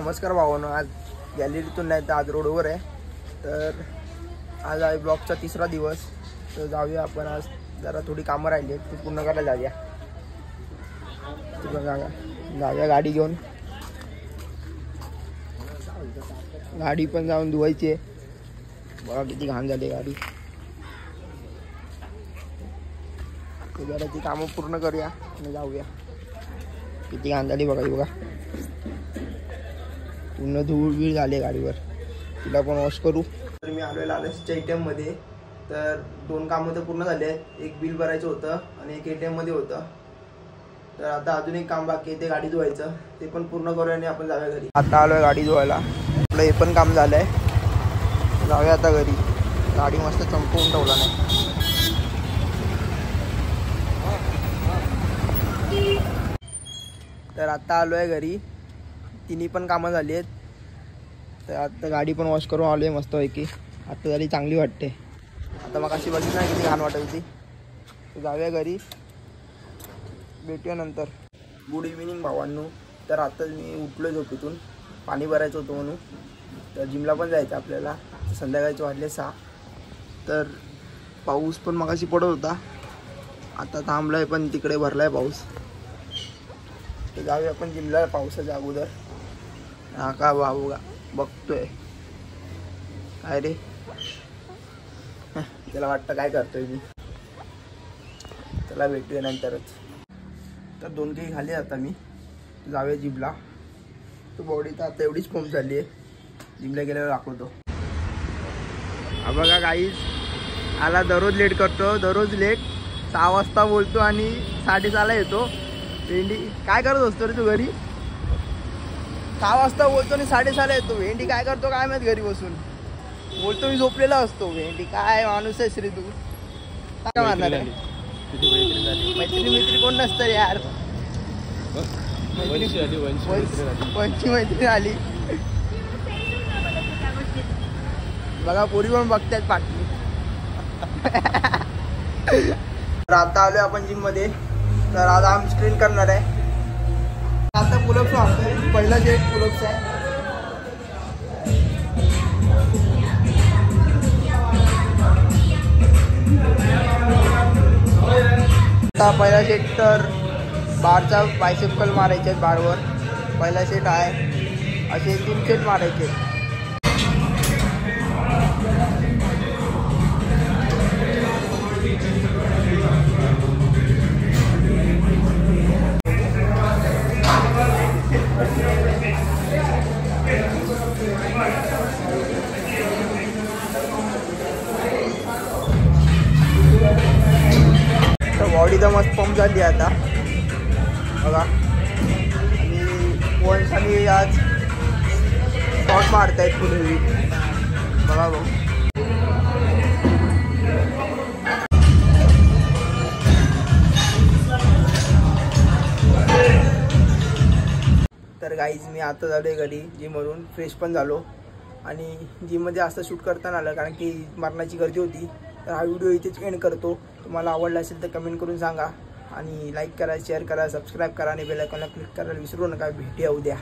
नमस्कार भावांनो, आज गॅलरीतून नाही तर आज रोडवर आहे. तर आज आहे ब्लॉगचा तिसरा दिवस. तर जाऊया आपण, आज जरा थोडी कामं राहिली आहेत ती पूर्ण करायला जाऊया. जाऊया गाडी घेऊन. गाडी पण जाऊन धुवायची आहे. बघा किती घाण झाली गाडी. जरा ती कामं पूर्ण करूया आणि जाऊया. किती घाण झाली बघा. बघा पूर्ण धूळ बीळ झाली गाडीवर. तिला पण वॉश करू. तर मी आलोय ATM मध्ये. तर 2 कामं तर पूर्ण झाले आहेत. एक बिल भरायचं होतं आणि एक ATM मध्ये होतं. तर आता अजून एक काम बाकी आहे, ते गाडी धुवायचं. ते पण पूर्ण करूया आणि आपण जाऊया घरी. आता आलोय गाडी धुवायला. आपलं हे पण काम झालंय. जाऊया आता घरी. गाडी मस्त चमकवून ठेवला नाही. तर आता आलोय घरी. तिन्ही पण कामं झाली आहेत. तर आता गाडी पण वॉश करून आलोय मस्तपैकी. आता झाली चांगली वाटते. आता मग अशी बघितली ना किती घाण वाटत होती. तर जाऊया घरी, भेटूया नंतर. गुड इव्हिनिंग भावांनो. तर आताच मी उठलो झोपेतून. पाणी भरायचं होतं म्हणून. तर जिमला पण जायचं आपल्याला. संध्याकाळचे वाजले 6. तर पाऊस पण मगाशी पडत होता, आता थांबलाय, पण तिकडे भरलाय पाऊस. तर जाऊया आपण जिमला पावसाच्या अगोदर. हा का भाऊ बघतोय काय रे, त्याला वाटतं काय करतोय मी. त्याला भेटूया नंतरच. तर 2 काही खाली आता मी जाऊया जिमला. तो बॉडी तर आता एवढीच पंप झाली आहे. जिमला गेल्यावर दाखवतो. हा बघा गाईज, आला. दररोज लेट करतो, दररोज लेट. 6 वाजता बोलतो आणि 6:30ला येतो. भेंडी काय करत असतो रे तू घरी? 6 वाजता बोलतो आणि 6:30ला येतो. भेंडी काय करतो काय माहित घरी बसून. बोलतो मी झोपलेला असतो. भेंडी काय माणूस आहेस रे तू. काय मारणार आहे? मैत्री कोण नसतं यार. वंशी मैत्री आली. बघा पोरी पण बघतात पाठी. तर आता आलोय आपण जिम मध्ये. तर आज आर्म स्ट्रेन करणार आहे. आता पुलअप्स वापरतोय. पहिला सेट पुलअप्स आहे. आता पहिला सेट तर बारचा बायसेप कर्ल मारायचे आहेत बारवर. पहिला सेट आहे. असे 3 सेट मारायचे. बॉडी तर मस्त पंप झाली आता बघा. आणि वन्स आणि आज शॉट मारतायत पुढे बघा भाऊ. तर गाईज मी आता झालोय घरी जिमवरून. फ्रेश पण झालो आणि जिममध्ये असं शूट करता आलं कारण की मरणाची गर्दी होती. तर हा व्हिडिओ इथेच एंड करतो. तुम्हाला आवडला असेल तर कमेंट करून सांगा आणि लाईक करा, शेअर करा, सबस्क्राईब करा आणि बेल आयकॉनला क्लिक करायला विसरू नका. भेटूया उद्या.